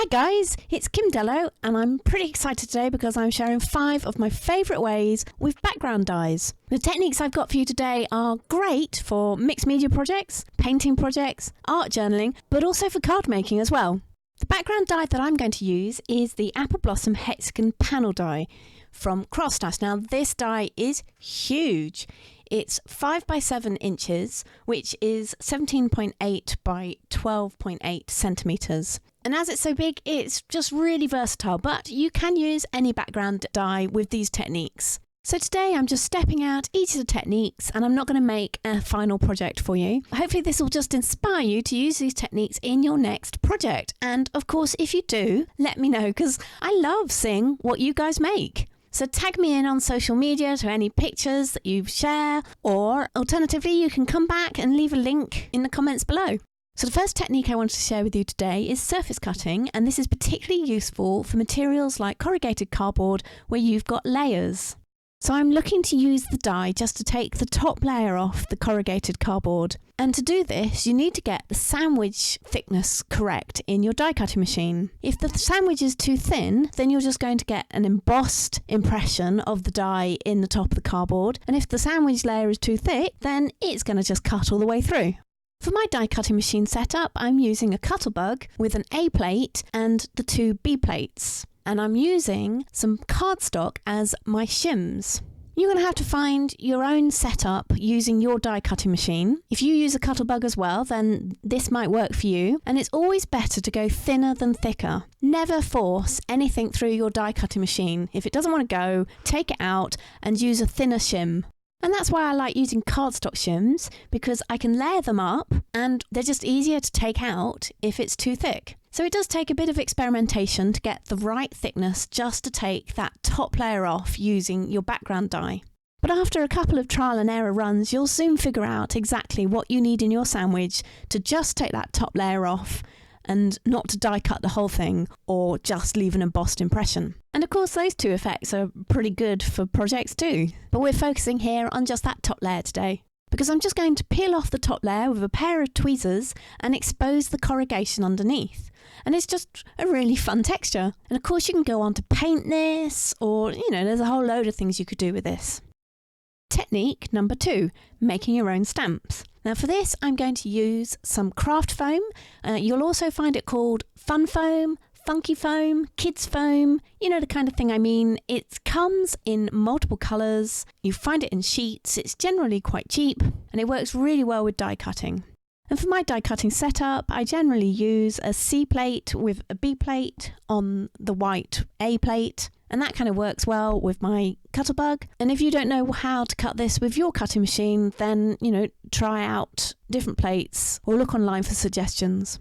Hi guys, it's Kim Dellow and I'm pretty excited today because I'm sharing 5 of my favourite ways with background dyes. The techniques I've got for you today are great for mixed media projects, painting projects, art journaling, but also for card making as well. The background dye that I'm going to use is the Apple Blossom Hexagon Panel Die from STAX. Now this die is huge. It's 5 by 7 inches, which is 17.8 by 12.8 centimetres. And as it's so big, it's just really versatile, but you can use any background dye with these techniques. So today I'm just stepping out each of the techniques and I'm not going to make a final project for you. Hopefully this will just inspire you to use these techniques in your next project. And of course, if you do, let me know because I love seeing what you guys make. So tag me in on social media to any pictures that you share, or alternatively, you can come back and leave a link in the comments below. So the first technique I wanted to share with you today is surface cutting, and this is particularly useful for materials like corrugated cardboard where you've got layers. So I'm looking to use the die just to take the top layer off the corrugated cardboard. And to do this, you need to get the sandwich thickness correct in your die cutting machine. If the sandwich is too thin, then you're just going to get an embossed impression of the die in the top of the cardboard. And if the sandwich layer is too thick, then it's going to just cut all the way through. For my die cutting machine setup, I'm using a Cuttlebug with an A plate and the 2 B plates. And I'm using some cardstock as my shims. You're going to have to find your own setup using your die cutting machine. If you use a Cuttlebug as well, then this might work for you. And it's always better to go thinner than thicker. Never force anything through your die cutting machine. If it doesn't want to go, take it out and use a thinner shim. And that's why I like using cardstock shims, because I can layer them up and they're just easier to take out if it's too thick. So it does take a bit of experimentation to get the right thickness just to take that top layer off using your background dye. But after a couple of trial and error runs, you'll soon figure out exactly what you need in your sandwich to just take that top layer off and not to die cut the whole thing or just leave an embossed impression. And of course those 2 effects are pretty good for projects too. But we're focusing here on just that top layer today, because I'm just going to peel off the top layer with a pair of tweezers and expose the corrugation underneath. And it's just a really fun texture. And of course you can go on to paint this, or there's a whole load of things you could do with this. Technique number 2, making your own stamps. Now for this, I'm going to use some craft foam. You'll also find it called fun foam, funky foam, kids foam, the kind of thing I mean. It comes in multiple colours. You find it in sheets. It's generally quite cheap and it works really well with die cutting. And for my die cutting setup, I generally use a C plate with a B plate on the white A plate. And that kind of works well with my Cuttlebug. And if you don't know how to cut this with your cutting machine, then, try out different plates or look online for suggestions.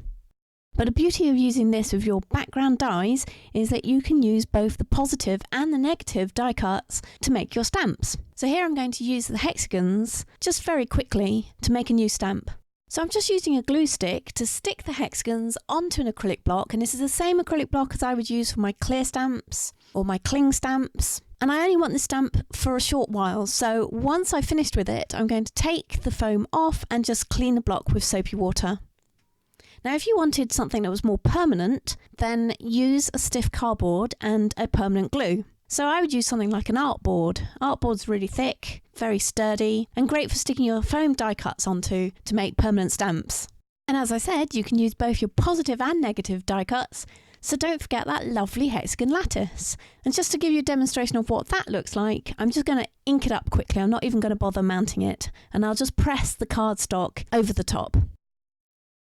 But the beauty of using this with your background dies is that you can use both the positive and the negative die cuts to make your stamps. So here I'm going to use the hexagons just very quickly to make a new stamp. So I'm just using a glue stick to stick the hexagons onto an acrylic block, and this is the same acrylic block as I would use for my clear stamps or my cling stamps. And I only want this stamp for a short while, so once I've finished with it, I'm going to take the foam off and just clean the block with soapy water. Now if you wanted something that was more permanent, then use a stiff cardboard and a permanent glue. So I would use something like an artboard. Artboard's really thick, very sturdy, and great for sticking your foam die cuts onto to make permanent stamps. And as I said, you can use both your positive and negative die cuts, so don't forget that lovely hexagon lattice. And just to give you a demonstration of what that looks like, I'm just going to ink it up quickly. I'm not even going to bother mounting it, and I'll just press the cardstock over the top.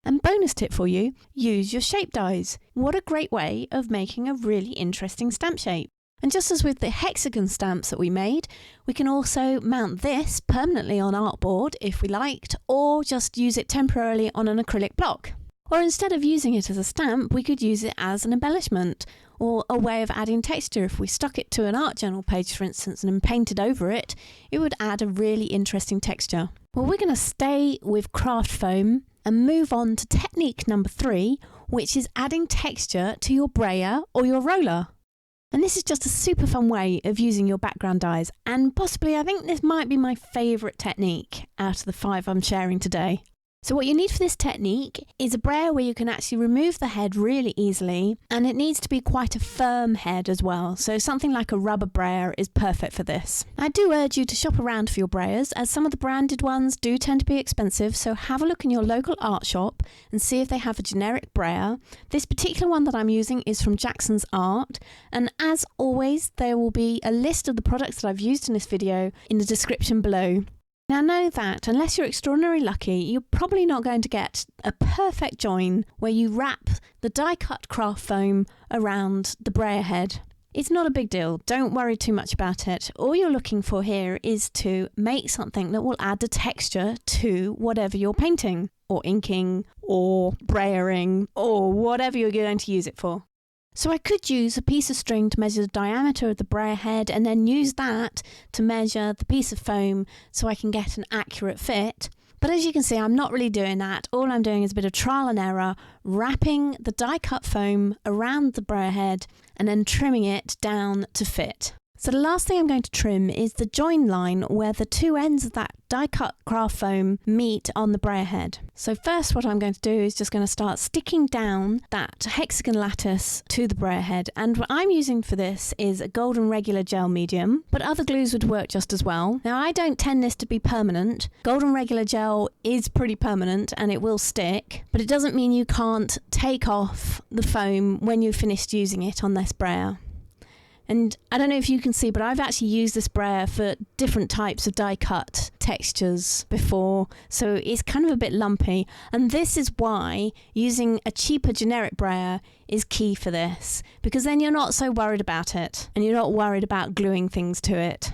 And bonus tip for you, use your shape dies. What a great way of making a really interesting stamp shape. And just as with the hexagon stamps that we made, we can also mount this permanently on artboard if we liked, or just use it temporarily on an acrylic block. Or instead of using it as a stamp, we could use it as an embellishment or a way of adding texture. If we stuck it to an art journal page, for instance, and then painted over it, it would add a really interesting texture. Well, we're going to stay with craft foam and move on to technique number 3, which is adding texture to your brayer or your roller. And this is just a super fun way of using your background dyes, and possibly I think this might be my favourite technique out of the 5 I'm sharing today. So what you need for this technique is a brayer where you can actually remove the head really easily, and it needs to be quite a firm head as well. So something like a rubber brayer is perfect for this. I do urge you to shop around for your brayers, as some of the branded ones do tend to be expensive, so have a look in your local art shop and see if they have a generic brayer. This particular one that I'm using is from Jackson's Art, and as always there will be a list of the products that I've used in this video in the description below. Now know that unless you're extraordinarily lucky, you're probably not going to get a perfect join where you wrap the die-cut craft foam around the brayer head. It's not a big deal, don't worry too much about it. All you're looking for here is to make something that will add a texture to whatever you're painting, or inking, or brayering, or whatever you're going to use it for. So I could use a piece of string to measure the diameter of the brayer head and then use that to measure the piece of foam so I can get an accurate fit. But as you can see, I'm not really doing that. All I'm doing is a bit of trial and error, wrapping the die-cut foam around the brayer head and then trimming it down to fit. So the last thing I'm going to trim is the join line where the two ends of that die-cut craft foam meet on the brayer head. So first what I'm going to do is just going to start sticking down that hexagon lattice to the brayer head, and what I'm using for this is a golden regular gel medium, but other glues would work just as well. Now I don't tend this to be permanent. Golden regular gel is pretty permanent and it will stick, but it doesn't mean you can't take off the foam when you've finished using it on this brayer. And I don't know if you can see, but I've actually used this brayer for different types of die cut textures before, so it's kind of a bit lumpy. And this is why using a cheaper generic brayer is key for this, because then you're not so worried about it and you're not worried about gluing things to it.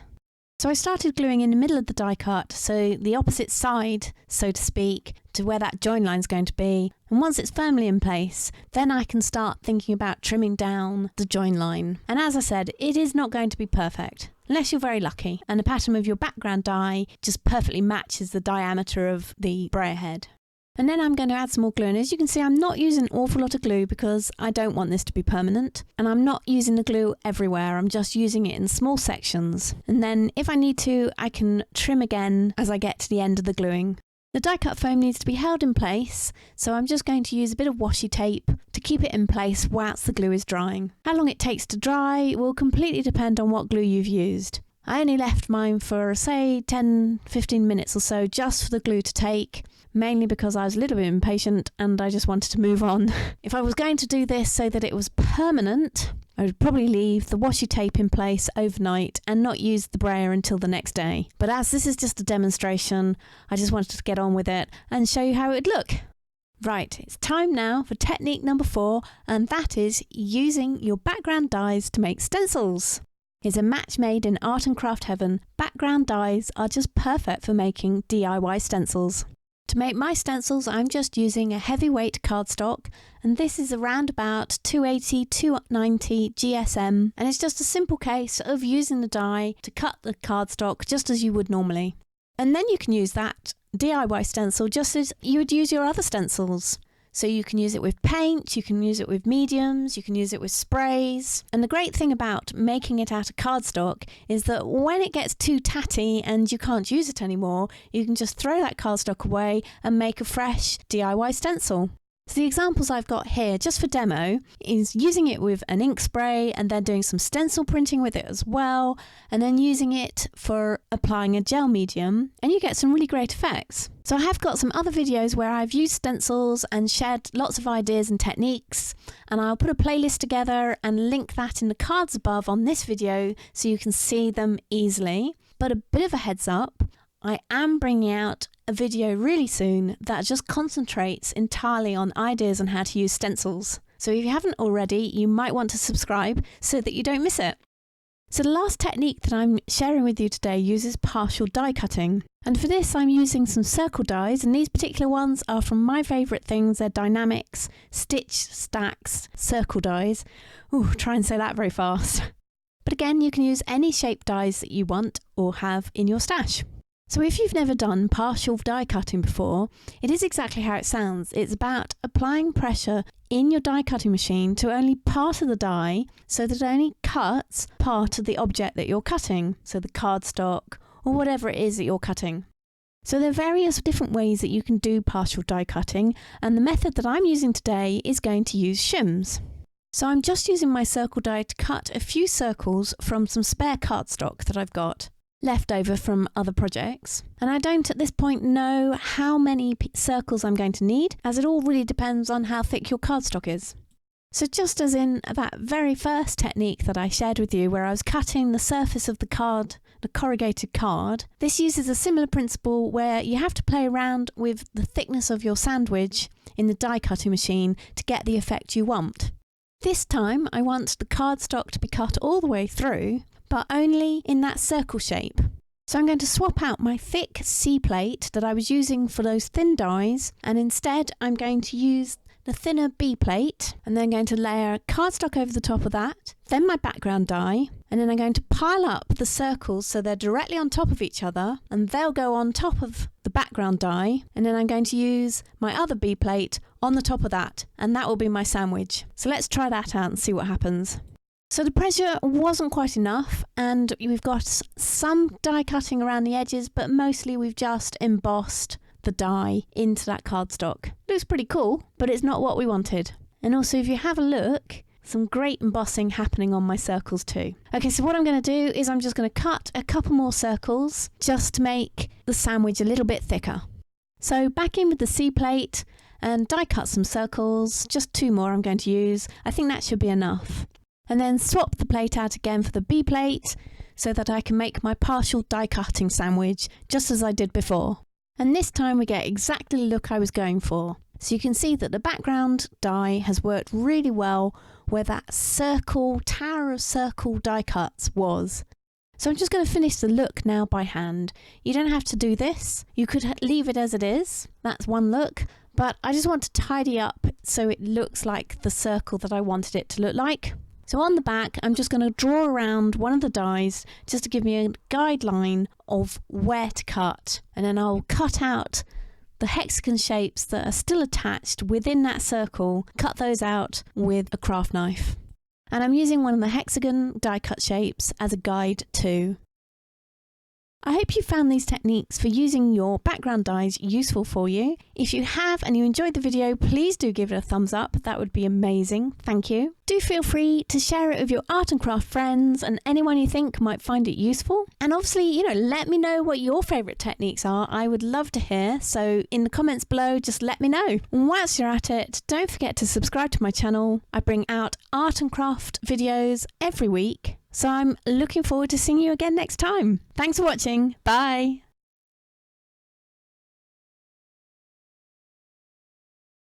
So I started gluing in the middle of the die cut, so the opposite side, so to speak, to where that join line is going to be. And once it's firmly in place, then I can start thinking about trimming down the join line. And as I said, it is not going to be perfect, unless you're very lucky and the pattern of your background die just perfectly matches the diameter of the brayer head. And then I'm going to add some more glue, and as you can see I'm not using an awful lot of glue because I don't want this to be permanent, and I'm not using the glue everywhere, I'm just using it in small sections, and then if I need to I can trim again as I get to the end of the gluing. The die cut foam needs to be held in place, so I'm just going to use a bit of washi tape to keep it in place whilst the glue is drying. How long it takes to dry will completely depend on what glue you've used. I only left mine for say 10-15 minutes or so just for the glue to take, mainly because I was a little bit impatient and I just wanted to move on. If I was going to do this so that it was permanent, I would probably leave the washi tape in place overnight and not use the brayer until the next day. But as this is just a demonstration, I just wanted to get on with it and show you how it would look. Right, it's time now for technique number 4, and that is using your background dies to make stencils. It's a match made in art and craft heaven. Background dies are just perfect for making DIY stencils. To make my stencils, I'm just using a heavyweight cardstock, and this is around about 280-290 GSM, and it's just a simple case of using the die to cut the cardstock just as you would normally. And then you can use that DIY stencil just as you would use your other stencils. So you can use it with paint, you can use it with mediums, you can use it with sprays. And the great thing about making it out of cardstock is that when it gets too tatty and you can't use it anymore, you can just throw that cardstock away and make a fresh DIY stencil. So the examples I've got here, just for demo, is using it with an ink spray and then doing some stencil printing with it as well, and then using it for applying a gel medium, and you get some really great effects. So I have got some other videos where I've used stencils and shared lots of ideas and techniques, and I'll put a playlist together and link that in the cards above on this video so you can see them easily. But a bit of a heads up, I am bringing out a video really soon that just concentrates entirely on ideas on how to use stencils. So if you haven't already, you might want to subscribe so that you don't miss it. So the last technique that I'm sharing with you today uses partial die cutting. And for this I'm using some circle dies, and these particular ones are from my favourite things. They're Die-namics STAX circle dies. Ooh, try and say that very fast. But again, you can use any shape dies that you want or have in your stash. So if you've never done partial die cutting before, it is exactly how it sounds. It's about applying pressure in your die cutting machine to only part of the die so that it only cuts part of the object that you're cutting, so the cardstock or whatever it is that you're cutting. So there are various different ways that you can do partial die cutting, and the method that I'm using today is going to use shims. So I'm just using my circle die to cut a few circles from some spare cardstock that I've got left over from other projects. And I don't at this point know how many circles I'm going to need, as it all really depends on how thick your cardstock is. So just as in that very first technique that I shared with you where I was cutting the surface of the card, the corrugated card, this uses a similar principle where you have to play around with the thickness of your sandwich in the die cutting machine to get the effect you want. This time I want the cardstock to be cut all the way through, but only in that circle shape. So I'm going to swap out my thick C plate that I was using for those thin dies, and instead I'm going to use the thinner B plate, and then I'm going to layer cardstock over the top of that, then my background die, and then I'm going to pile up the circles so they're directly on top of each other, and they'll go on top of the background die, and then I'm going to use my other B plate on the top of that, and that will be my sandwich. So let's try that out and see what happens. So the pressure wasn't quite enough, and we've got some die cutting around the edges, but mostly we've just embossed the die into that cardstock. Looks pretty cool, but it's not what we wanted. And also, if you have a look, some great embossing happening on my circles too. Okay, so what I'm going to do is I'm just going to cut a couple more circles just to make the sandwich a little bit thicker. So back in with the C plate and die cut some circles, just 2 more I'm going to use. I think that should be enough. And then swap the plate out again for the B plate so that I can make my partial die cutting sandwich just as I did before. And this time we get exactly the look I was going for. So you can see that the background die has worked really well where that circle, tower of circle die cuts was. So I'm just going to finish the look now by hand. You don't have to do this. You could leave it as it is. That's one look. But I just want to tidy up so it looks like the circle that I wanted it to look like. So on the back, I'm just going to draw around one of the dies just to give me a guideline of where to cut. And then I'll cut out the hexagon shapes that are still attached within that circle, cut those out with a craft knife. And I'm using one of the hexagon die cut shapes as a guide too. I hope you found these techniques for using your background dies useful for you. If you have and you enjoyed the video, please do give it a thumbs up. That would be amazing. Thank you. Do feel free to share it with your art and craft friends and anyone you think might find it useful. And obviously, let me know what your favourite techniques are. I would love to hear. So in the comments below, just let me know. And whilst you're at it, don't forget to subscribe to my channel. I bring out art and craft videos every week. So I'm looking forward to seeing you again next time. Thanks for watching. Bye.